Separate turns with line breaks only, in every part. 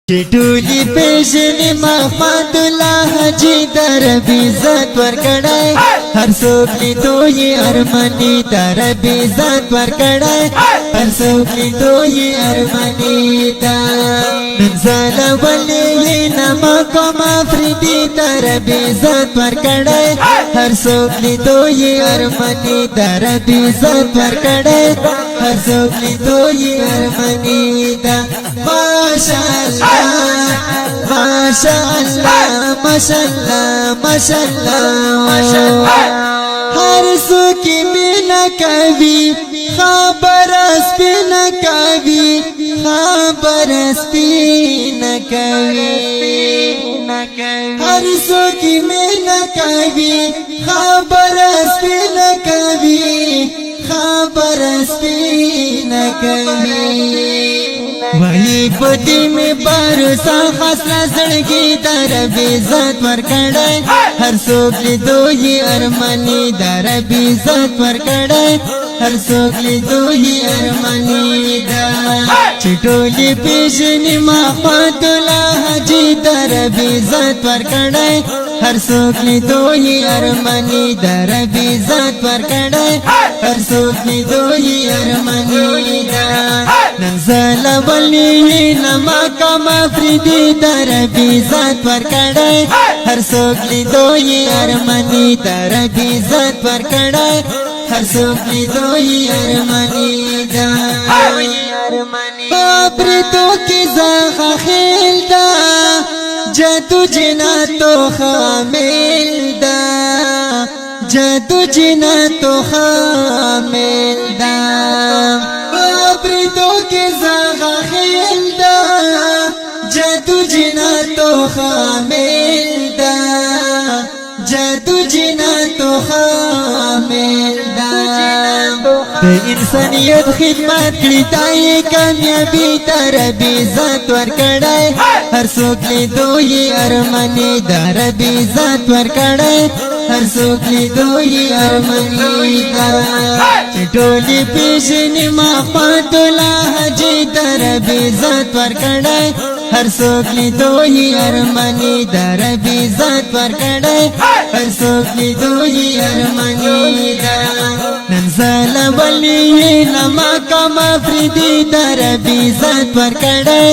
ټولي پېژنې محمد الله حاجي در عزت ورکړی هر څوک لیدو یې ارماني در عزت ورکړی هر څوک لیدو یې ارماني دا نن ځلولې یې نما کوم افریدي در عزت ورکړی هر څوک لیدو یې ارماني در عزت ورکړی هر څوک لیدو یې ارماني دا ماشاءالله ماشاءالله ماشاءالله ماشاءالله هر څوک مینا کوي خبر سپینا کوي خبر سپینا کوي هر څوک مینا کوي خبر سپینا کوي خبر سپینا کوي وای پدې مې بارسا خاص زړګي در عزت ورکړی هر څوک لیدو یې ارماني در عزت ورکړی هر څوک لیدو یې ارماني دا چې ټولې پېژنې محمد الله حاجي در عزت ورکړی هر څوک لیدو یې ارماني در عزت ورکړی هر څوک لیدو یې ارماني دا نن ځلولې نما کوم افریدي در عزت ورکړی هر څوک لیدو یې ارماني در عزت ورکړی هر څوک لیدو یې ارماني دا پاپریتو کې زخه خیل دا جادو جناتو خامل دا جادو جناتو خامل دا پاپریتو کې زخه خیل دا جادو جناتو خامل دا جادو جناتو خامل دا د انسانیت خدمت کړی دای کامیابی تر عزت ورکړی هر څوک لیدو یې ارماني در عزت ورکړی هر څوک لیدو یې ارماني دا ټولې پېژنې محمد الله حاجي در عزت ورکړی هر څوک لیدو یې ارماني در عزت ورکړی هر څوک لیدو یې ارماني دا نن ځلولې نما کوم افریدي در عزت ورکړی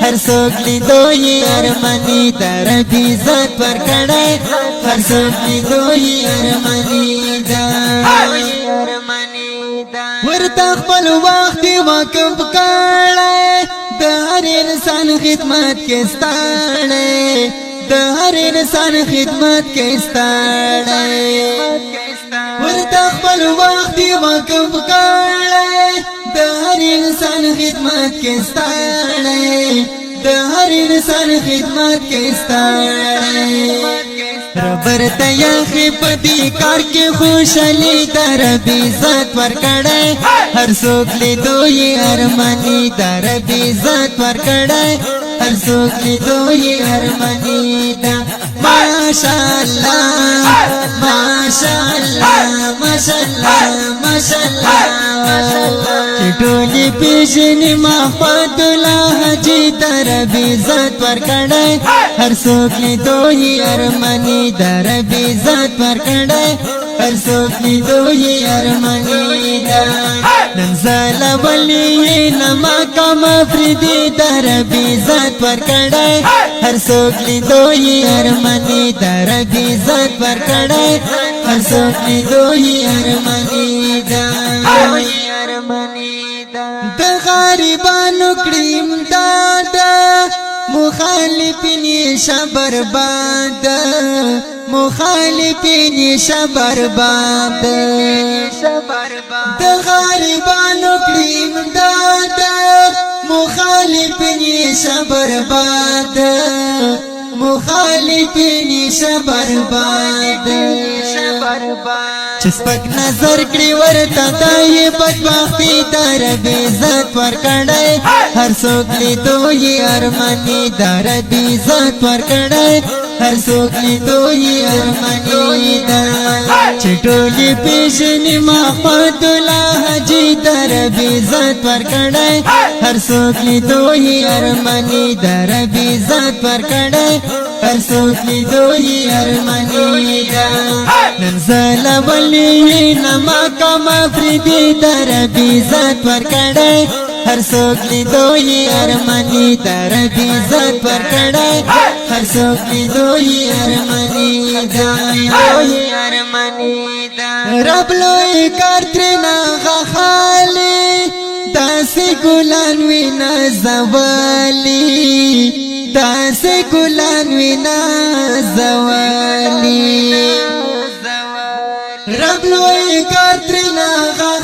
هر څوک لیدو یې ارماني در عزت ورکړی هر څوک لیدو یې ارماني دا ورته خپل وخت وقف کړی د هر انسان خدمت کې ستړی د هر انسان خدمت کې ستړی ورته خپل وخت وقف کړی د هر انسان خدمت کې ستړی د هر انسان خدمت کې ستړی ربر ته یې پدې کار کې خوشالي در عزت ورکړی هر څوک لیدو یې ارماني در عزت ورکړی هر څوک لیدو یې ارماني دا ماشاءالله ماشاءالله ماشاءالله ماشاءالله ټولې پېژنې محمد الله حاجي در عزت ورکړی هر څوک لیدو یې ارماني در عزت ورکړی هر څوک لیدو یې ارماني دا نن ځلولې نما کوم افریدي در عزت ورکړی هر څوک لیدو یې ارماني در عزت ورکړی هر څوک لیدو یې ارماني دا د غریبانو کړي امداد مخالفین شبرباد مخالفین شبرباد د غریبانو کړي امداد مخالفین شبرباد مخالفین شبرباد چې سپک نظر کړي ورته دای بدبختی در عزت ورکړی هر څوک لیدو یې ارماني در عزت ورکړی هر څوک لیدو یې ارماني دا چې ټولې پیژني محمد الله حاجي د رب عزت ورکړی هر څوک لیدو یې ارماني د رب عزت ورکړی هر څوک لیدو یې ارماني دا نن زلولی نما کوم فریدي د رب عزت ورکړی هر څوک لیدو یې ارماني د رب عزت ورکړی هر څوک لیدو یې ارماني دا رب لوی کار ترېنه خالی داسې ګلان وینا زوالي داسې ګلان وینا زوالي رب لوی کار ترېنه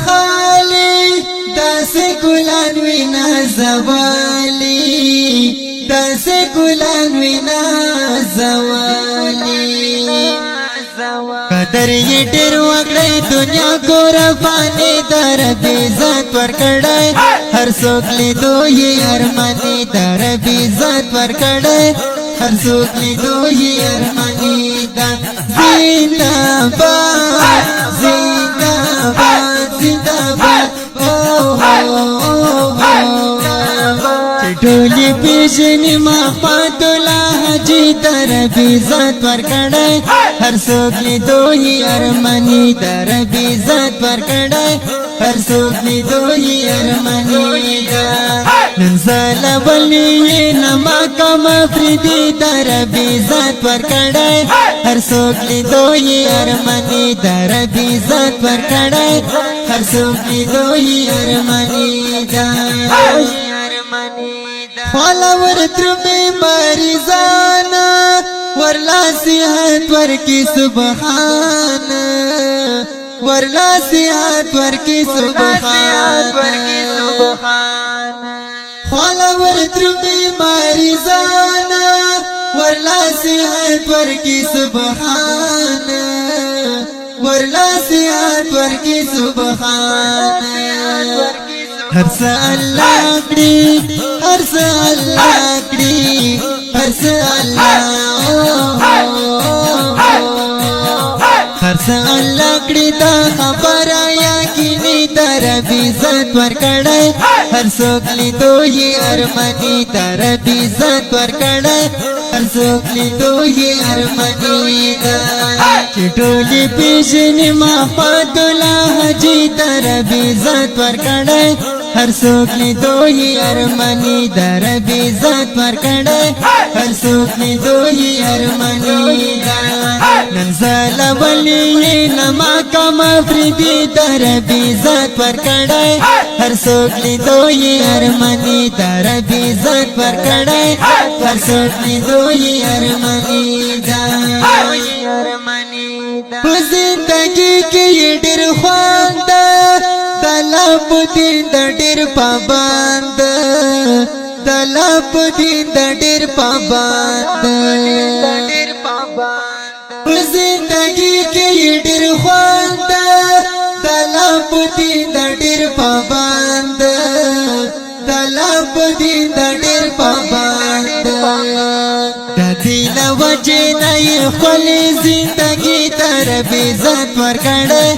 خالی داسې ګلان وینا زوالي داسې ګلان وینا زوالي قدر یې ډېر وکړی دنیا قرباني د رب عزت ورکړی هر څوک لیدو یې ارماني د رب عزت ورکړی هر څوک لیدو یې ارماني دا زنده باد زنده باد زنده باد ټولې پیژني محمد الله حاجي د رب عزت ورکړی هر څوک لیدو یې ارماني د رب عزت ورکړی هر څوک لیدو یې ارماني دا نن زلولی نما کوم فریدي د رب عزت ورکړی هر څوک لیدو یې ارماني د رب عزت ورکړی هر څوک لیدو یې ارماني دا خوالا ورترمی مریضانا ورلا صحت ورکی سبحان ورلا صحت ورکی سبحان خوالا ورترمی مریضانا ورلا صحت ورکی سبحان ورلا صحت ورکی سبحان هر څه الله کړی هر څه الله کړی هر څه الله هر څه الله کړی دا خبره یقیني د رب عزت ورکړی هر څوک لیدو یې ارماني د رب عزت ورکړی هر څوک لیدو یې ارماني دا چې ټولې پیژني محمد الله حاجي د رب عزت ورکړی هر څوک لیدو یې ارماني د رب عزت ورکړی هر څوک لیدو یې ارماني دا نن زلولی نما کوم فریدي د رب عزت ورکړی هر څوک لیدو یې ارماني د رب عزت ورکړی هر څوک لیدو یې ارماني دا په زندګي کې یې ډېر خواند د الله په دین د ډېر پابند د الله په دین د ډېر پابند په زندګي کې یې ډېر خواند د الله په دین د ډېر پابند د الله په دین د ډېر پابند د دین وجه نه یې خپلې زندګي ته رب عزت ورکړی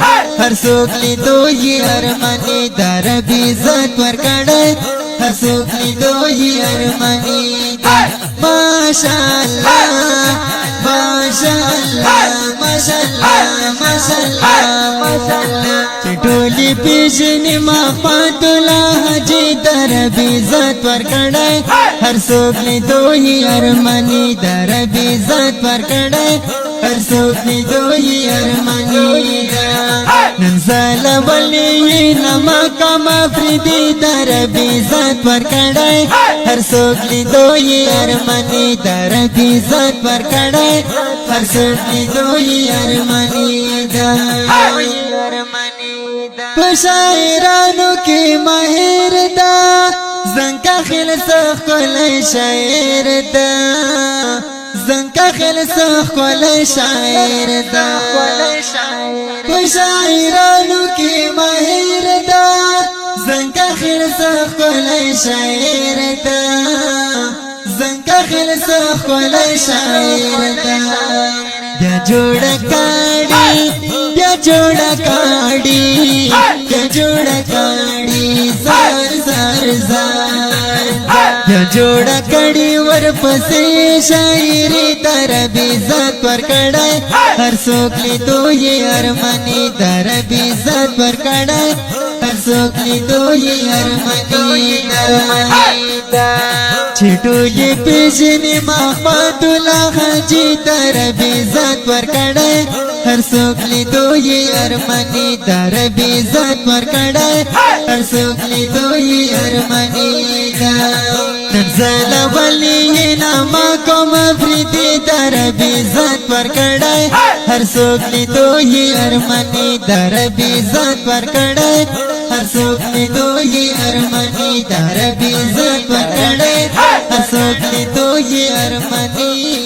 هر څوک لیدو یې ارماني د رب عزت ورکړی هر څوک لیدو یې ارماني دا ماشاءالله ماشاءالله ماشاءالله ماشاءالله چې ټولې پیژني محمد الله حاجي د رب عزت ورکړی هر څوک لیدو یې ارماني د رب عزت ورکړی هر څوک لیدو یې ارماني دا نن زلولی نما کوم فریدي د رب عزت ورکړی هر څوک لیدو یې ارماني د رب عزت ورکړی هر څوک لیدو یې ارماني دا په شاعرانو کې ماهر دا زنکا خیل ښکلی شاعر دا زنکا خیل ښکلی شاعر دا په شاعرانو کې ماهر دا زنکا خیل ښکلی شاعر دا زنګ خلص خولای شاعر دا بیا جوړ کاړي بیا جوړ کاړي بیا جوړ کاړي زار زار زار بیا جوړ کړي ورپسې شاعري در عزت ورکړای هر څوک لیدو یې ارمانی در عزت ورکړای هر څوک لیدو یې ارمانی چټولې پیژنې محمد الله حاجی در عزت ورکړای هر څوک لیدو یې ارمانی در عزت ورکړای هر څوک لیدو یې ارمانی نزل ولی ناما کوم فریدی در عزت ورکړای هر څوک لیدو یې ارمانی در عزت ورکړای هر څوک لیدو یې ارمانی در عزت ورکړای هر څوک لیدو یې ارمانی